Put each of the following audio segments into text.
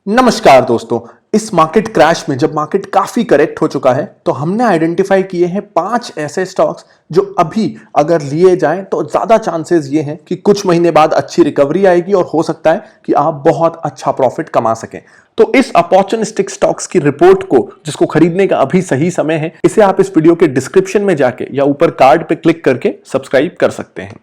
नमस्कार दोस्तों। इस मार्केट क्रैश में जब मार्केट काफी करेक्ट हो चुका है तो हमने आइडेंटिफाई किए हैं 5 ऐसे स्टॉक्स जो अभी अगर लिए जाएं तो ज्यादा चांसेस ये हैं कि कुछ महीने बाद अच्छी रिकवरी आएगी और हो सकता है कि आप बहुत अच्छा प्रॉफिट कमा सकें। तो इस अपॉर्चुनिस्टिक स्टॉक्स की रिपोर्ट को जिसको खरीदने का अभी सही समय है, इसे आप इस वीडियो के डिस्क्रिप्शन में जाके या ऊपर कार्ड पे क्लिक करके सब्सक्राइब कर सकते हैं।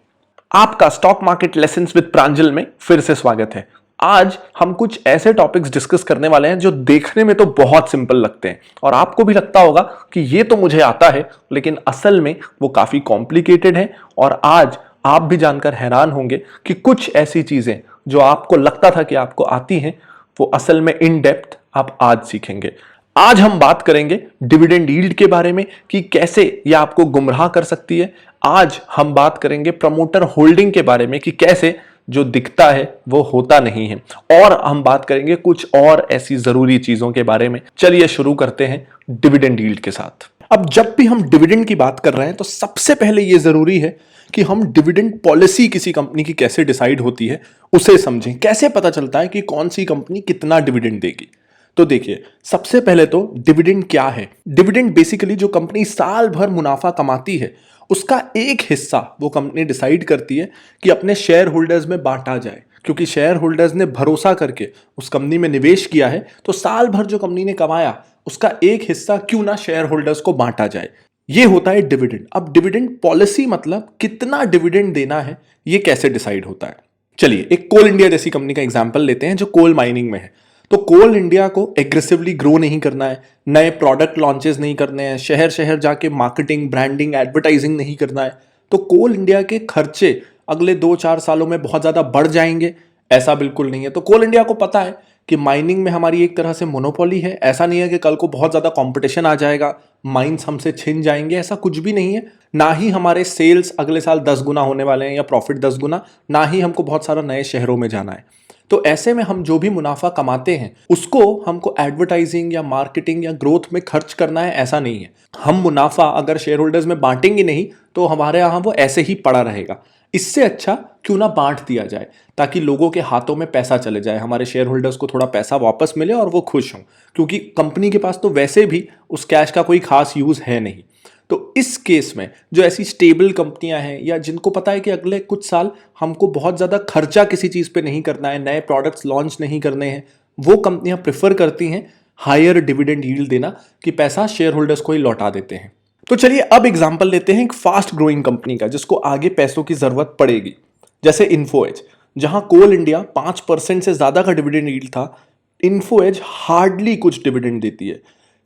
आपका स्टॉक मार्केट लेसन्स विद प्रांजल में फिर से स्वागत है। आज हम कुछ ऐसे टॉपिक्स डिस्कस करने वाले हैं जो देखने में तो बहुत सिंपल लगते हैं और आपको भी लगता होगा कि ये तो मुझे आता है, लेकिन असल में वो काफी कॉम्प्लिकेटेड है। और आज आप भी जानकर हैरान होंगे कि कुछ ऐसी चीजें जो आपको लगता था कि आपको आती हैं, वो असल में इन डेप्थ आप आज सीखेंगे। आज हम बात करेंगे डिविडेंड यील्ड के बारे में कि कैसे ये आपको गुमराह कर सकती है। आज हम बात करेंगे प्रमोटर होल्डिंग के बारे में कि कैसे जो दिखता है वो होता नहीं है, और हम बात करेंगे कुछ और ऐसी जरूरी चीजों के बारे में। चलिए शुरू करते हैं डिविडेंड यील्ड के साथ। अब जब भी हम डिविडेंड की बात कर रहे हैं तो सबसे पहले ये जरूरी है कि हम डिविडेंड पॉलिसी किसी कंपनी की कैसे डिसाइड होती है उसे समझें। कैसे पता चलता है कि कौन सी कंपनी कितना डिविडेंड देगी? तो देखिए, सबसे पहले तो डिविडेंड क्या है। डिविडेंड बेसिकली जो कंपनी साल भर मुनाफा कमाती है उसका एक हिस्सा वो कंपनी डिसाइड करती है कि अपने शेयर होल्डर्स में बांटा जाए, क्योंकि शेयर होल्डर्स ने भरोसा करके उस कंपनी में निवेश किया है, तो साल भर जो कंपनी ने कमाया उसका एक हिस्सा क्यों ना शेयर होल्डर्स को बांटा जाए। ये होता है डिविडेंड। अब डिविडेंड पॉलिसी मतलब कितना डिविडेंड देना है, ये कैसे डिसाइड होता है। चलिए एक कोल इंडिया जैसी कंपनी का एग्जांपल लेते हैं जो कोल माइनिंग में है। तो कोल इंडिया को एग्रेसिवली ग्रो नहीं करना है, नए प्रोडक्ट लॉन्चेस नहीं करने हैं, शहर शहर जाके मार्केटिंग, ब्रांडिंग, एडवर्टाइजिंग नहीं करना है। तो कोल इंडिया के खर्चे अगले 2-4 सालों में बहुत ज्यादा बढ़ जाएंगे, ऐसा बिल्कुल नहीं है। तो कोल इंडिया को पता है कि माइनिंग में हमारी एक तरह से मोनोपोली है। ऐसा नहीं है कि कल को बहुत ज्यादा कंपटीशन आ जाएगा, माइंस हमसे छिन जाएंगे, ऐसा कुछ भी नहीं है। ना ही हमारे सेल्स अगले साल 10 गुना होने वाले हैं या प्रॉफिट 10 गुना, ना ही हमको बहुत सारा नए शहरों में जाना है। तो ऐसे में हम जो भी मुनाफा कमाते हैं उसको हमको एडवर्टाइजिंग या मार्केटिंग या ग्रोथ में खर्च करना है, ऐसा नहीं है। हम मुनाफा अगर शेयर होल्डर्स में बांटेंगे नहीं तो हमारे यहाँ वो ऐसे ही पड़ा रहेगा। इससे अच्छा क्यों ना बांट दिया जाए ताकि लोगों के हाथों में पैसा चले जाए, हमारे शेयर होल्डर्स को थोड़ा पैसा वापस मिले और वो खुश हों, क्योंकि कंपनी के पास तो वैसे भी उस कैश का कोई खास यूज है नहीं। तो इस केस में जो ऐसी स्टेबल कंपनियां हैं या जिनको पता है कि अगले कुछ साल हमको बहुत ज़्यादा खर्चा किसी चीज़ पे नहीं करना है, नए प्रोडक्ट्स लॉन्च नहीं करने हैं, वो कंपनियां प्रेफर करती हैं हायर डिविडेंड यील्ड देना कि पैसा शेयर होल्डर्स को ही लौटा देते हैं। तो चलिए अब एग्जांपल लेते हैं एक फास्ट ग्रोइंग कंपनी का जिसको आगे पैसों की जरूरत पड़ेगी, जैसे इन्फो एज। जहां कोल इंडिया 5% से ज़्यादा का डिविडेंड यील्ड था, इन्फो एज हार्डली कुछ डिविडेंड देती है।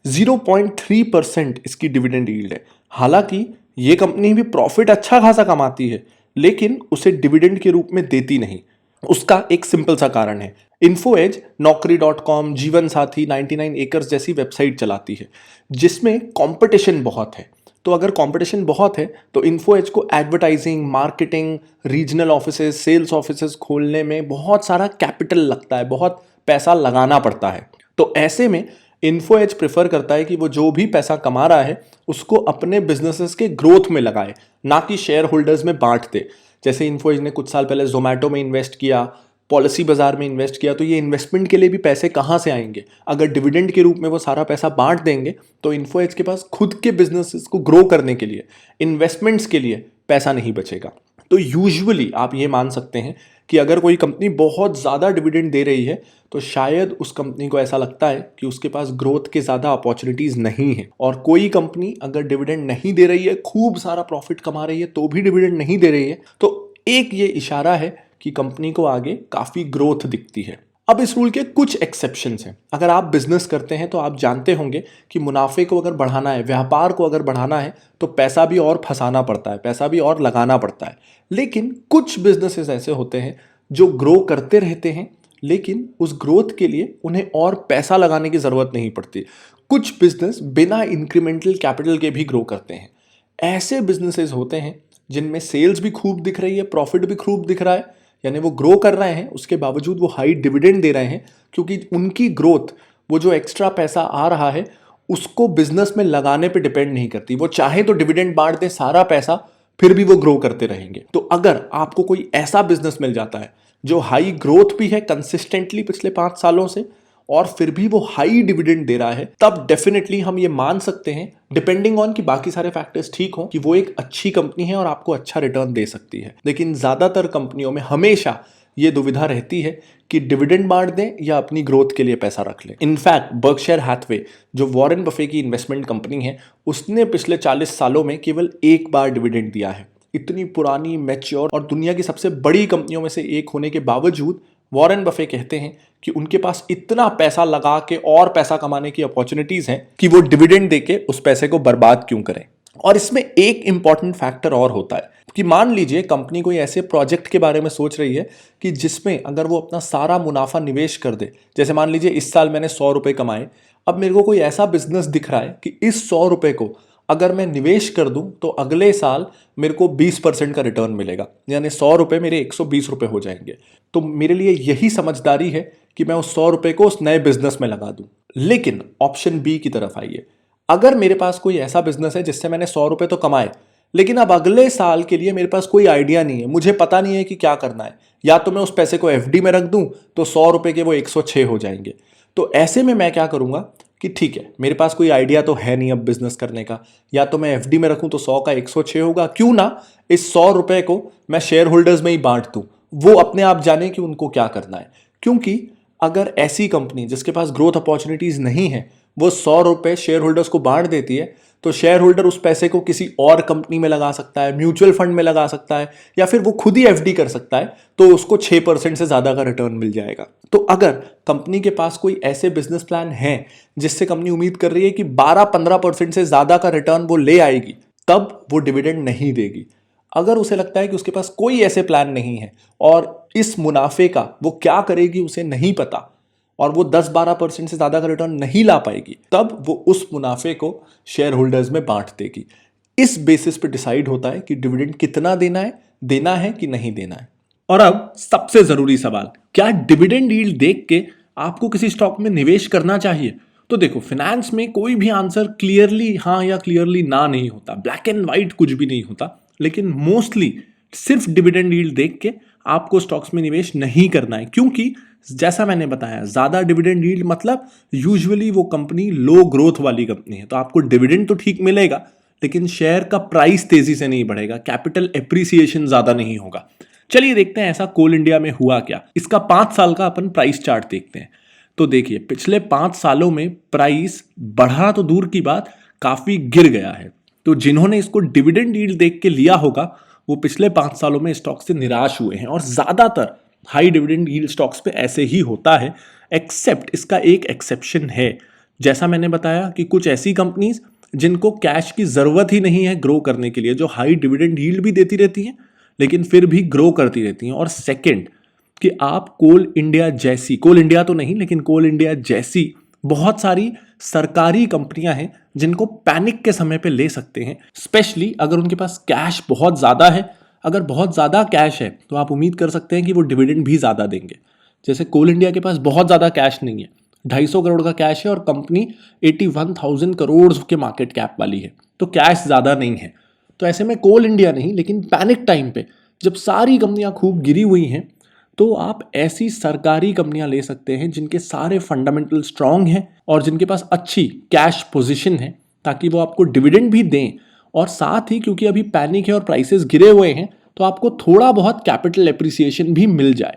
0.3% इसकी डिविडेंड यील्ड है। हालांकि ये कंपनी भी प्रॉफिट अच्छा खासा कमाती है, लेकिन उसे डिविडेंड के रूप में देती नहीं। उसका एक सिंपल सा कारण है, इन्फो एज नौकरी.com, जीवन साथी, 99 एकर्स जैसी वेबसाइट चलाती है जिसमें कंपटीशन बहुत है। तो अगर कंपटीशन बहुत है तो इन्फो एज को advertising, marketing, regional offices, sales offices खोलने में बहुत सारा कैपिटल लगता है, बहुत पैसा लगाना पड़ता है। तो ऐसे में इन्फो एज प्रेफर करता है कि वो जो भी पैसा कमा रहा है उसको अपने बिजनेसेस के ग्रोथ में लगाए, ना कि शेयर होल्डर्स में बांट दे। जैसे इन्फो एज ने कुछ साल पहले जोमेटो में इन्वेस्ट किया, पॉलिसी बाजार में इन्वेस्ट किया, तो ये इन्वेस्टमेंट के लिए भी पैसे कहाँ से आएंगे? अगर डिविडेंड के रूप में वो सारा पैसा बांट देंगे तो इन्फो एज के पास खुद के बिजनेसेस को ग्रो करने के लिए, इन्वेस्टमेंट्स के लिए पैसा नहीं बचेगा। तो यूजुअली आप ये मान सकते हैं कि अगर कोई कंपनी बहुत ज़्यादा डिविडेंड दे रही है तो शायद उस कंपनी को ऐसा लगता है कि उसके पास ग्रोथ के ज़्यादा अपॉर्चुनिटीज़ नहीं है। और कोई कंपनी अगर डिविडेंड नहीं दे रही है, खूब सारा प्रॉफिट कमा रही है तो भी डिविडेंड नहीं दे रही है, तो एक ये इशारा है कि कंपनी को आगे काफ़ी ग्रोथ दिखती है। अब इस रूल के कुछ एक्सेप्शंस हैं। अगर आप बिजनेस करते हैं तो आप जानते होंगे कि मुनाफे को अगर बढ़ाना है, व्यापार को अगर बढ़ाना है, तो पैसा भी और फंसाना पड़ता है, पैसा भी और लगाना पड़ता है। लेकिन कुछ बिजनेसेस ऐसे होते हैं जो ग्रो करते रहते हैं, लेकिन उस ग्रोथ के लिए उन्हें और पैसा लगाने की ज़रूरत नहीं पड़ती। कुछ बिजनेस बिना इंक्रीमेंटल कैपिटल के भी ग्रो करते हैं। ऐसे बिजनेसेस होते हैं जिनमें सेल्स भी खूब दिख रही है, प्रॉफिट भी खूब दिख रहा है, यानी वो ग्रो कर रहे हैं, उसके बावजूद वो हाई डिविडेंड दे रहे हैं, क्योंकि उनकी ग्रोथ, वो जो एक्स्ट्रा पैसा आ रहा है उसको बिजनेस में लगाने पे डिपेंड नहीं करती। वो चाहे तो डिविडेंड बांट दे सारा पैसा, फिर भी वो ग्रो करते रहेंगे। तो अगर आपको कोई ऐसा बिजनेस मिल जाता है जो हाई ग्रोथ भी है कंसिस्टेंटली पिछले 5 सालों से, और फिर भी वो हाई डिविडेंड दे रहा है, तब डेफिनेटली हम ये मान सकते हैं, डिपेंडिंग ऑन कि बाकी सारे फैक्टर्स ठीक हो, कि वो एक अच्छी कंपनी है और आपको अच्छा रिटर्न दे सकती है। लेकिन ज्यादातर कंपनियों में हमेशा ये दुविधा रहती है कि डिविडेंड बांट दें या अपनी ग्रोथ के लिए पैसा रख लें। इनफैक्ट बर्कशायर हैथवे, जो वॉरेन बफे की इन्वेस्टमेंट कंपनी है, उसने पिछले 40 सालों में केवल एक बार डिविडेंड दिया है। इतनी पुरानी, मैच्योर और दुनिया की सबसे बड़ी कंपनियों में से एक होने के बावजूद वॉरेन बफे कहते हैं कि उनके पास इतना पैसा लगा के और पैसा कमाने की अपॉर्चुनिटीज हैं कि वो डिविडेंड देके उस पैसे को बर्बाद क्यों करें। और इसमें एक इंपॉर्टेंट फैक्टर और होता है कि मान लीजिए कंपनी कोई ऐसे प्रोजेक्ट के बारे में सोच रही है कि जिसमें अगर वो अपना सारा मुनाफा निवेश कर दे, जैसे मान लीजिए इस साल मैंने 100 रुपए कमाए, अब मेरे को कोई ऐसा बिजनेस दिख रहा है कि इस 100 रुपए को अगर मैं निवेश कर दूं तो अगले साल मेरे को 20% का रिटर्न मिलेगा, यानी 100 रुपए मेरे 120 रुपए हो जाएंगे। तो मेरे लिए यही समझदारी है कि मैं उस 100 रुपए को उस नए बिजनेस में लगा दूं। लेकिन ऑप्शन बी की तरफ आइए, अगर मेरे पास कोई ऐसा बिजनेस है जिससे मैंने 100 रुपए तो कमाए, लेकिन अब अगले साल के लिए मेरे पास कोई आइडिया नहीं है, मुझे पता नहीं है कि क्या करना है, या तो मैं उस पैसे को एफडी में रख दूं तो 100 रुपए के वो 106 हो जाएंगे। तो ऐसे में मैं क्या करूंगा कि ठीक है, मेरे पास कोई आइडिया तो है नहीं अब बिजनेस करने का, या तो मैं एफडी में रखूं तो 100 का 106 होगा, क्यों ना इस 100 रुपए को मैं शेयर होल्डर्स में ही बांट दूं, वो अपने आप जाने कि उनको क्या करना है। क्योंकि अगर ऐसी कंपनी जिसके पास ग्रोथ अपॉर्चुनिटीज नहीं है वो 100 रुपए शेयर होल्डर्स को बांट देती है, तो शेयर होल्डर उस पैसे को किसी और कंपनी में लगा सकता है, म्यूचुअल फंड में लगा सकता है, या फिर वो खुद ही एफडी कर सकता है, तो उसको 6% से ज्यादा का रिटर्न मिल जाएगा। तो अगर कंपनी के पास कोई ऐसे बिजनेस प्लान है जिससे कंपनी उम्मीद कर रही है कि 12-15% से ज्यादा का रिटर्न वो ले आएगी, तब वो डिविडेंड नहीं देगी। अगर उसे लगता है कि उसके पास कोई ऐसे प्लान नहीं है और इस मुनाफे का वो क्या करेगी उसे नहीं पता, और वो 10-12% से ज्यादा का रिटर्न नहीं ला पाएगी, तब वो उस मुनाफे को शेयर होल्डर्स में बांट देगी। इस बेसिस पे डिसाइड होता है कि डिविडेंड कितना देना है कि नहीं देना है। और अब सबसे जरूरी सवाल, क्या डिविडेंड यील्ड देख के आपको किसी स्टॉक में निवेश करना चाहिए? तो देखो, फाइनेंस में कोई भी आंसर क्लियरली हाँ या क्लियरली ना नहीं होता, ब्लैक एंड व्हाइट कुछ भी नहीं होता। लेकिन मोस्टली सिर्फ डिविडेंड यील्ड देख के आपको स्टॉक्स में निवेश नहीं करना है, क्योंकि जैसा मैंने बताया, ज्यादा डिविडेंड यील्ड मतलब यूजुअली वो कंपनी लो ग्रोथ वाली कंपनी है, तो आपको डिविडेंड तो ठीक मिलेगा लेकिन शेयर का प्राइस तेजी से नहीं बढ़ेगा, कैपिटल एप्रिसिएशन ज्यादा नहीं होगा। चलिए देखते हैं ऐसा कोल इंडिया में हुआ क्या। इसका 5 साल का अपन प्राइस चार्ट देखते हैं। तो देखिए, पिछले 5 सालों में प्राइस बढ़ा तो दूर की बात, काफी गिर गया है। तो जिन्होंने इसको डिविडेंड यील्ड देख के लिया होगा वो पिछले 5 सालों में स्टॉक से निराश हुए हैं, और ज्यादातर हाई डिविडेंड यील्ड स्टॉक्स पे ऐसे ही होता है। एक्सेप्ट इसका एक एक्सेप्शन है, जैसा मैंने बताया कि कुछ ऐसी कंपनीज जिनको कैश की जरूरत ही नहीं है ग्रो करने के लिए, जो हाई डिविडेंड यील्ड भी देती रहती हैं लेकिन फिर भी ग्रो करती रहती हैं। और सेकंड कि आप कोल इंडिया जैसी, कोल इंडिया तो नहीं लेकिन कोल इंडिया जैसी बहुत सारी सरकारी कंपनियां हैं जिनको पैनिक के समय पे ले सकते हैं, स्पेशली अगर उनके पास कैश बहुत ज्यादा है। अगर बहुत ज्यादा कैश है तो आप उम्मीद कर सकते हैं कि वो डिविडेंड भी ज्यादा देंगे। जैसे कोल इंडिया के पास बहुत ज्यादा कैश नहीं है, 250 करोड़ का कैश है और कंपनी 81,000 करोड़ के मार्केट कैप वाली है, तो कैश ज्यादा नहीं है। तो ऐसे में कोल इंडिया नहीं, लेकिन पैनिक टाइम पे जब सारी कंपनियां खूब गिरी हुई हैं, तो आप ऐसी सरकारी कंपनियां ले सकते हैं जिनके सारे फंडामेंटल स्ट्रांग हैं और जिनके पास अच्छी कैश पोजीशन है, ताकि वो आपको डिविडेंड भी दें, और साथ ही क्योंकि अभी पैनिक है और प्राइसेस गिरे हुए हैं तो आपको थोड़ा बहुत कैपिटल एप्रिसिएशन भी मिल जाए।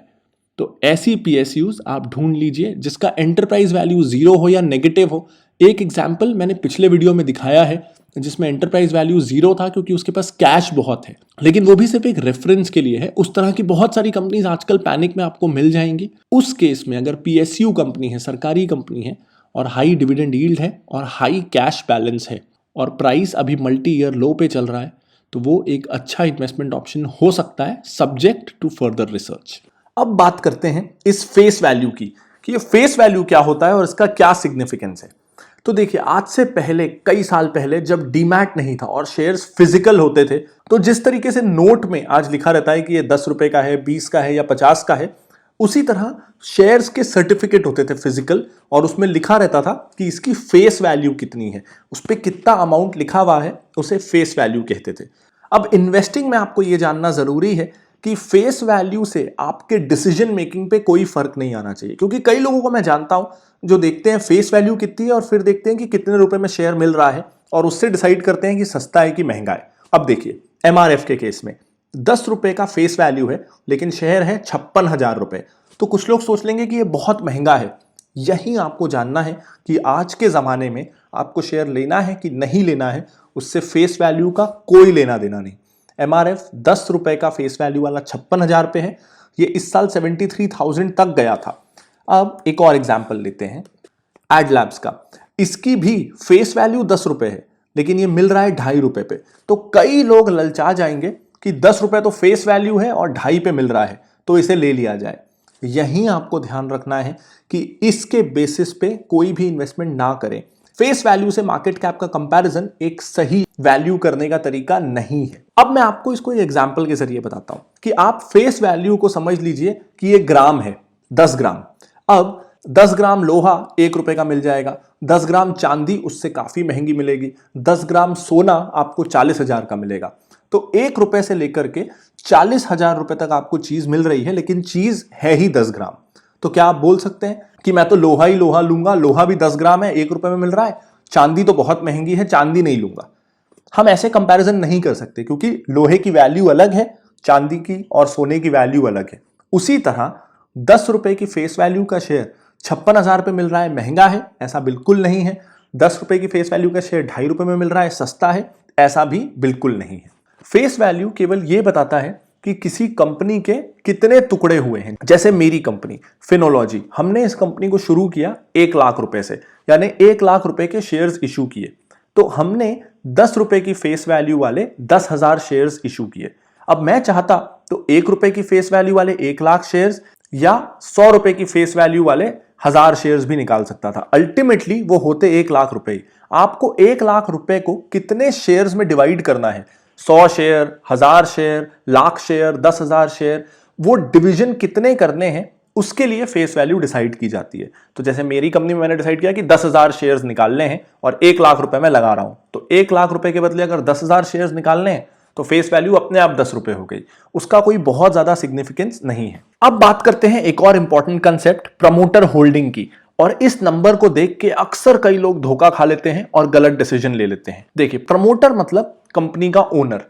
तो ऐसी पीएसयूज आप ढूंढ लीजिए जिसका एंटरप्राइज वैल्यू 0 हो या नेगेटिव हो। एक एग्जाम्पल मैंने पिछले वीडियो में दिखाया है जिसमें एंटरप्राइज वैल्यू 0 था क्योंकि उसके पास कैश बहुत है, लेकिन वो भी सिर्फ एक रेफरेंस के लिए है। उस तरह की बहुत सारी कंपनीज आजकल पैनिक में आपको मिल जाएंगी। उस केस में अगर पीएसयू कंपनी है, सरकारी कंपनी है, और हाई डिविडेंड यील्ड है और हाई कैश बैलेंस है और प्राइस अभी मल्टी ईयर लो पे चल रहा है, तो वो एक अच्छा इन्वेस्टमेंट ऑप्शन हो सकता है, सब्जेक्ट टू फर्दर रिसर्च। अब बात करते हैं इस फेस वैल्यू की कि ये फेस वैल्यू क्या होता है और इसका क्या सिग्निफिकेंस है। तो देखिए, आज से पहले, कई साल पहले, जब डीमैट नहीं था और शेयर्स फिजिकल होते थे, तो जिस तरीके से नोट में आज लिखा रहता है कि ये 10 रुपए का है, 20 का है या 50 का है, उसी तरह शेयर्स के सर्टिफिकेट होते थे फिजिकल, और उसमें लिखा रहता था कि इसकी फेस वैल्यू कितनी है, उस पर कितना अमाउंट लिखा हुआ है, उसे फेस वैल्यू कहते थे। अब इन्वेस्टिंग में आपको यह जानना जरूरी है कि फेस वैल्यू से आपके डिसीजन मेकिंग पे कोई फर्क नहीं आना चाहिए, क्योंकि कई लोगों को मैं जानता हूं जो देखते हैं फेस वैल्यू कितनी है और फिर देखते हैं कि कितने रुपए में शेयर मिल रहा है और उससे डिसाइड करते हैं कि सस्ता है कि महंगा है। अब देखिए एमआरएफ के केस में 10 रुपए का फेस वैल्यू है लेकिन शेयर है 56,000 रुपए। तो कुछ लोग सोच लेंगे कि ये बहुत महंगा है। यही आपको जानना है कि आज के ज़माने में आपको शेयर लेना है कि नहीं लेना है, उससे फेस वैल्यू का कोई लेना देना नहीं। एमआरएफ 10 रुपए का फेस वैल्यू वाला 56,000 पे है, ये इस साल 73,000 तक गया था। अब एक और एग्जाम्पल लेते हैं एडलैब्स का। इसकी भी फेस वैल्यू 10 रुपए है लेकिन ये मिल रहा है 2.5 रुपए पे। तो कई लोग ललचा जाएंगे कि 10 रुपए तो फेस वैल्यू है और 2.5 पे मिल रहा है तो इसे ले लिया जाए। यहीं आपको ध्यान रखना है कि इसके बेसिस पे कोई भी इन्वेस्टमेंट ना करें। फेस वैल्यू से मार्केट कैप का कंपैरिजन एक सही वैल्यू करने का तरीका नहीं है। अब मैं आपको इसको एक एग्जांपल के जरिए बताता हूं कि आप फेस वैल्यू को समझ लीजिए कि ये ग्राम है, 10 ग्राम। अब 10 ग्राम लोहा 1 रुपए का मिल जाएगा, 10 ग्राम चांदी उससे काफी महंगी मिलेगी, 10 ग्राम सोना आपको 40,000 का मिलेगा। तो 1 रुपए से लेकर के 40,000 रुपए तक आपको चीज मिल रही है लेकिन चीज है ही 10 ग्राम। तो क्या आप बोल सकते हैं कि मैं तो लोहा ही लोहा लूंगा, लोहा भी 10 ग्राम है 1 रुपए में मिल रहा है, चांदी तो बहुत महंगी है चांदी नहीं लूंगा। हम ऐसे कंपैरिजन नहीं कर सकते क्योंकि लोहे की वैल्यू अलग है, चांदी की और सोने की वैल्यू अलग है। उसी तरह 10 रुपए की फेस वैल्यू का शेयर 56,000 पे मिल रहा है, महंगा है ऐसा बिल्कुल नहीं है। 10 रुपए की फेस वैल्यू का शेयर 2.5 रुपए में मिल रहा है, सस्ता है ऐसा भी बिल्कुल नहीं है। फेस वैल्यू केवल यह बताता है कि किसी कंपनी के कितने टुकड़े हुए हैं। जैसे मेरी कंपनी फिनोलॉजी, हमने इस कंपनी को शुरू किया 1 लाख रुपए से, यानी 1 लाख रुपए के शेयर्स इशू किए। तो हमने 10 रुपए की फेस वैल्यू वाले 10,000 शेयर्स इशू किए। अब मैं चाहता तो 1 रुपए की फेस वैल्यू वाले 1 लाख शेयर्स या 100 रुपए की फेस वैल्यू वाले 1000 शेयर्स भी निकाल सकता था। अल्टीमेटली वो होते 1 लाख रुपए। आपको 1 लाख रुपए को कितने शेयर्स में डिवाइड करना है, 100 share, 1000 share, lakh share, 10,000 share, वो डिवीजन कितने करने हैं उसके लिए फेस वैल्यू डिसाइड की जाती है। तो जैसे मेरी कंपनी में मैंने डिसाइड किया कि 10,000 शेयर्स निकालने हैं और 1 लाख रुपए में लगा रहा हूं, तो 1 लाख रुपए के बदले अगर 10,000 शेयर्स निकालने हैं तो फेस वैल्यू अपने आप 10 रुपए हो गई। उसका कोई बहुत ज्यादा सिग्निफिकेंस नहीं है। अब बात करते हैं एक और इंपॉर्टेंट कंसेप्ट प्रमोटर होल्डिंग की। और इस नंबर को देख के अक्सर कई लोग धोखा खा लेते हैं और गलत डिसीजन ले लेते हैं। देखिए प्रमोटर मतलब कंपनी का ओनर।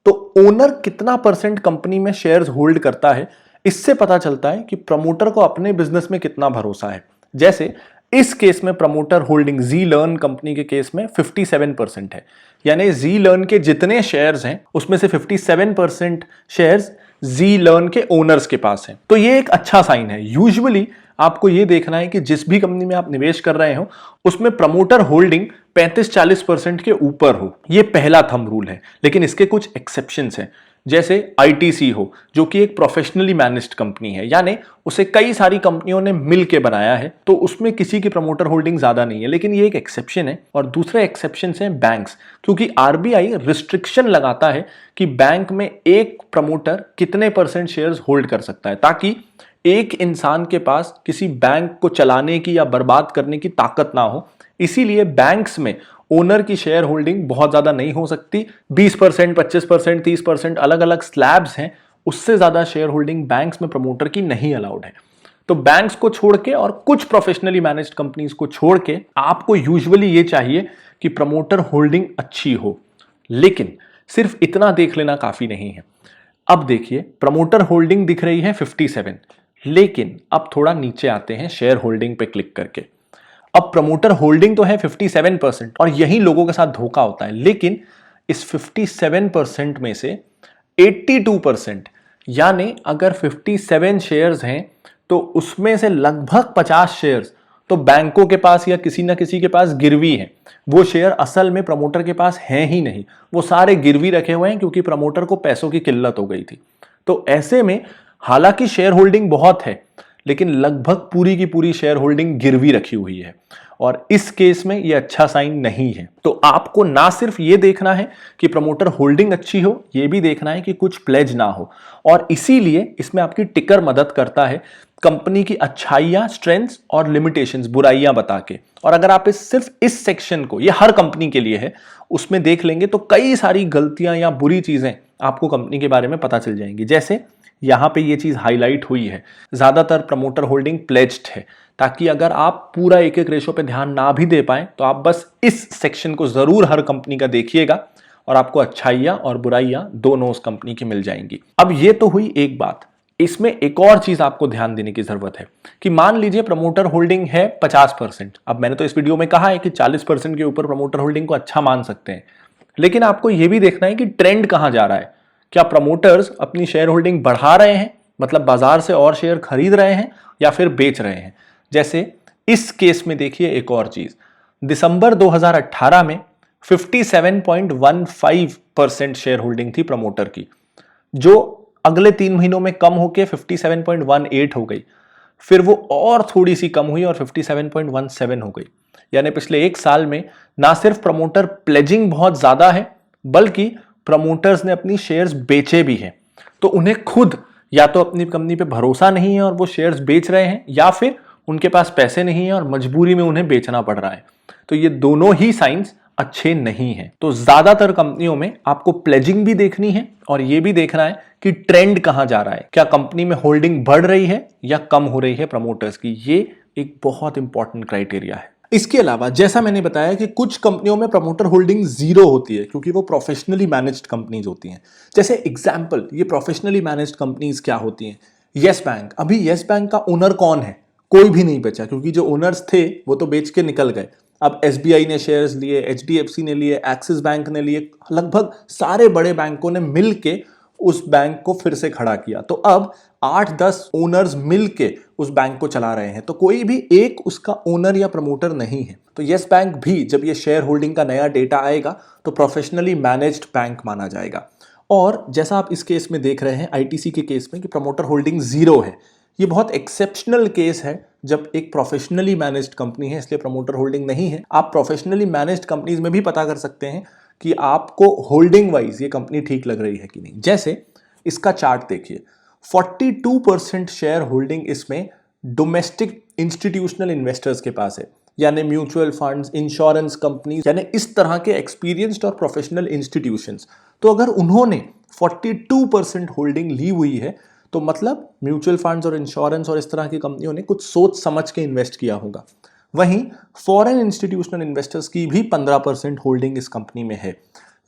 तो ओनर कितना परसेंट कंपनी में शेयर्स होल्ड करता है, इससे पता चलता है कि प्रमोटर को अपने बिजनेस में कितना भरोसा है। जैसे इस केस में प्रमोटर होल्डिंग जी लर्न कंपनी के केस में 57% है, यानी जी लर्न के जितने शेयर्स हैं उसमें से 57% शेयर्स जी लर्न के ओनर्स के पास हैं। तो ये एक अच्छा साइन है। यूजुअली आपको ये देखना है कि जिस भी कंपनी में आप निवेश कर रहे हो उसमें प्रमोटर होल्डिंग 35-40% के ऊपर हो। ये पहला थंब रूल है, लेकिन इसके कुछ एक्सेप्शंस हैं। जैसे आईटीसी हो जो कि एक प्रोफेशनली मैनेज्ड कंपनी है, यानी उसे कई सारी कंपनियों ने मिल के बनाया है, तो उसमें किसी की प्रमोटर होल्डिंग ज्यादा नहीं है, लेकिन ये एक एक्सेप्शन है। और दूसरे एक्सेप्शन है बैंक्स, क्योंकि आरबीआई रिस्ट्रिक्शन लगाता है कि बैंक में एक प्रमोटर कितने परसेंट शेयर्स होल्ड कर सकता है, ताकि एक इंसान के पास किसी बैंक को चलाने की या बर्बाद करने की ताकत ना हो। इसीलिए बैंक्स में ओनर की शेयर होल्डिंग बहुत ज्यादा नहीं हो सकती। 20%, 25%, 30% अलग अलग स्लैब्स हैं, उससे ज्यादा शेयर होल्डिंग बैंक्स में प्रमोटर की नहीं अलाउड है। तो बैंक्स को छोड़ के और कुछ प्रोफेशनली मैनेज्ड कंपनीज को छोड़ के आपको यूजुअली ये चाहिए कि प्रमोटर होल्डिंग अच्छी हो, लेकिन सिर्फ इतना देख लेना काफी नहीं है। अब देखिए प्रमोटर होल्डिंग दिख रही है 57, लेकिन अब थोड़ा नीचे आते हैं शेयर होल्डिंग पे क्लिक करके। अब प्रमोटर होल्डिंग तो है 57% और यही लोगों के साथ धोखा होता है, लेकिन इस 57% में से 82%, यानी अगर 57 शेयर्स हैं तो उसमें से लगभग 50 शेयर्स तो बैंकों के पास या किसी ना किसी के पास गिरवी है। वो शेयर असल में प्रमोटर के पास हैं ही नहीं, वो सारे गिरवी रखे हुए हैं क्योंकि प्रमोटर को पैसों की किल्लत हो गई थी। तो ऐसे में हालांकि शेयर होल्डिंग बहुत है, लेकिन लगभग पूरी की पूरी शेयर होल्डिंग गिरवी रखी हुई है, और इस केस में यह अच्छा साइन नहीं है। तो आपको ना सिर्फ ये देखना है कि प्रमोटर होल्डिंग अच्छी हो, यह भी देखना है कि कुछ प्लेज ना हो, और इसीलिए इसमें आपकी टिकर मदद करता है कंपनी की अच्छाइयां, स्ट्रेंथ्स और लिमिटेशंस, बुराइयां बता के। और अगर आप सिर्फ इस सेक्शन को, ये हर कंपनी के लिए है, उसमें देख लेंगे तो कई सारी गलतियां या बुरी चीजें आपको कंपनी के बारे में पता चल जाएंगी। जैसे यहां पे ये चीज हाईलाइट हुई है, ज्यादातर प्रमोटर होल्डिंग प्लेज्ड है, ताकि अगर आप पूरा एक एक रेशो पे ध्यान ना भी दे पाए तो आप बस इस सेक्शन को जरूर हर कंपनी का देखिएगा और आपको अच्छाइयां और बुराइयां दोनों उस कंपनी की मिल जाएंगी। अब ये तो हुई एक बात, इसमें एक और चीज आपको ध्यान देने की जरूरत है कि मान लीजिए प्रमोटर होल्डिंग है 50%। अब मैंने तो इस वीडियो में कहा है कि 40% के ऊपर प्रमोटर होल्डिंग को अच्छा मान सकते हैं, लेकिन आपको यह भी देखना है कि ट्रेंड कहां जा रहा है। क्या प्रमोटर्स अपनी शेयर होल्डिंग बढ़ा रहे हैं, मतलब बाजार से और शेयर खरीद रहे हैं, या फिर बेच रहे हैं। जैसे इस केस में देखिए एक और चीज, दिसंबर 2018 में 57.15% शेयर होल्डिंग थी प्रमोटर की, जो अगले 3 महीनों में कम होकर 57.18 हो गई, फिर वो और थोड़ी सी कम हुई और 57.17 हो गई। यानी पिछले एक साल में ना सिर्फ प्रमोटर प्लेजिंग बहुत ज्यादा है, बल्कि प्रमोटर्स ने अपनी शेयर्स बेचे भी हैं। तो उन्हें खुद या तो अपनी कंपनी पे भरोसा नहीं है और वो शेयर्स बेच रहे हैं, या फिर उनके पास पैसे नहीं है और मजबूरी में उन्हें बेचना पड़ रहा है। तो ये दोनों ही साइंस अच्छे नहीं हैं। तो ज्यादातर कंपनियों में आपको प्लेजिंग भी देखनी है और यह भी देखना है कि ट्रेंड कहां जा रहा है, क्या कंपनी में होल्डिंग बढ़ रही है या कम हो रही है प्रमोटर्स की। ये एक बहुत इंपॉर्टेंट क्राइटेरिया है। इसके अलावा जैसा मैंने बताया कि कुछ कंपनियों में प्रमोटर होल्डिंग जीरो होती है क्योंकि वो प्रोफेशनली मैनेज्ड कंपनीज होती हैं। जैसे एग्जांपल, ये प्रोफेशनली मैनेज्ड कंपनीज क्या होती हैं? Yes bank. अभी यस बैंक का ओनर कौन है? कोई भी नहीं बचा, क्योंकि जो ओनर्स थे वो तो बेच के निकल गए। अब एसबीआई ने शेयर्स लिए, एचडीएफसी ने लिए, एक्सिस बैंक ने लिए, लगभग सारे बड़े बैंकों ने मिलके उस बैंक को फिर से खड़ा किया। तो अब 8-10 ओनर्स मिलके उस बैंक को चला रहे हैं, तो कोई भी एक उसका ओनर या प्रमोटर नहीं है। तो यस बैंक भी जब ये शेयर होल्डिंग का नया डेटा आएगा तो प्रोफेशनली मैनेज्ड बैंक माना जाएगा। और जैसा आप इस केस में देख रहे हैं, आईटीसी के केस में, कि प्रमोटर होल्डिंग जीरो है। ये बहुत एक्सेप्शनल केस है जब एक प्रोफेशनली मैनेज्ड कंपनी है, इसलिए प्रमोटर होल्डिंग नहीं है। आप प्रोफेशनली मैनेज्ड कंपनीज में भी पता कर सकते हैं कि आपको होल्डिंग वाइज ये कंपनी ठीक लग रही है कि नहीं। जैसे इसका चार्ट देखिए, 42% शेयर होल्डिंग इसमें डोमेस्टिक इंस्टीट्यूशनल इन्वेस्टर्स के पास है, यानी म्यूचुअल फंड्स, इंश्योरेंस कंपनी, यानी इस तरह के एक्सपीरियंस्ड और प्रोफेशनल इंस्टीट्यूशंस। तो अगर उन्होंने 42% होल्डिंग ली हुई है तो मतलब म्यूचुअल फंड्स और इंश्योरेंस और इस तरह की कंपनियों ने कुछ सोच समझ के इन्वेस्ट किया होगा। वहीं फॉरेन इंस्टीट्यूशनल इन्वेस्टर्स की भी 15% होल्डिंग इस कंपनी में है,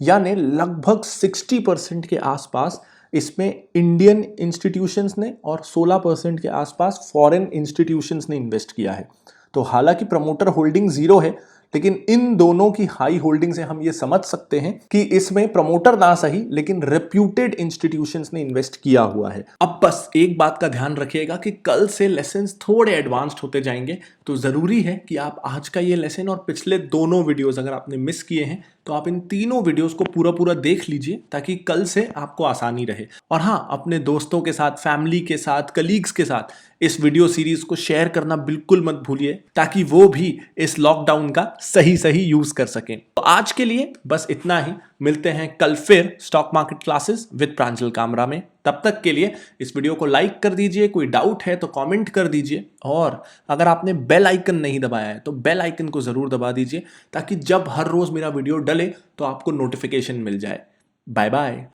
यानी लगभग 60% के आसपास इसमें इंडियन इंस्टीट्यूशंस ने और 16% के आसपास फॉरेन इंस्टीट्यूशंस ने इन्वेस्ट किया है। तो हालांकि प्रमोटर होल्डिंग जीरो है, लेकिन इन दोनों की हाई होल्डिंग से हम ये समझ सकते हैं कि इसमें प्रमोटर ना सही लेकिन रेप्यूटेड इंस्टीट्यूशंस ने इन्वेस्ट किया हुआ है। अब बस एक बात का ध्यान रखिएगा कि कल से लेसन्स थोड़े एडवांस्ड होते जाएंगे, तो जरूरी है कि आप आज का ये लेसन और पिछले दोनों वीडियोस अगर आपने मिस किए हैं तो आप इन तीनों वीडियोस को पूरा पूरा देख लीजिए, ताकि कल से आपको आसानी रहे। और हाँ, अपने दोस्तों के साथ, फैमिली के साथ, कलीग्स के साथ इस वीडियो सीरीज को शेयर करना बिल्कुल मत भूलिए, ताकि वो भी इस लॉकडाउन का सही सही यूज कर सकें। तो आज के लिए बस इतना ही। मिलते हैं कल फिर स्टॉक मार्केट क्लासेस विद प्रांजल कामरा में। तब तक के लिए इस वीडियो को लाइक कर दीजिए, कोई डाउट है तो कमेंट कर दीजिए, और अगर आपने बेल आइकन नहीं दबाया है तो बेल आइकन को जरूर दबा दीजिए, ताकि जब हर रोज मेरा वीडियो डले तो आपको नोटिफिकेशन मिल जाए। Bye bye.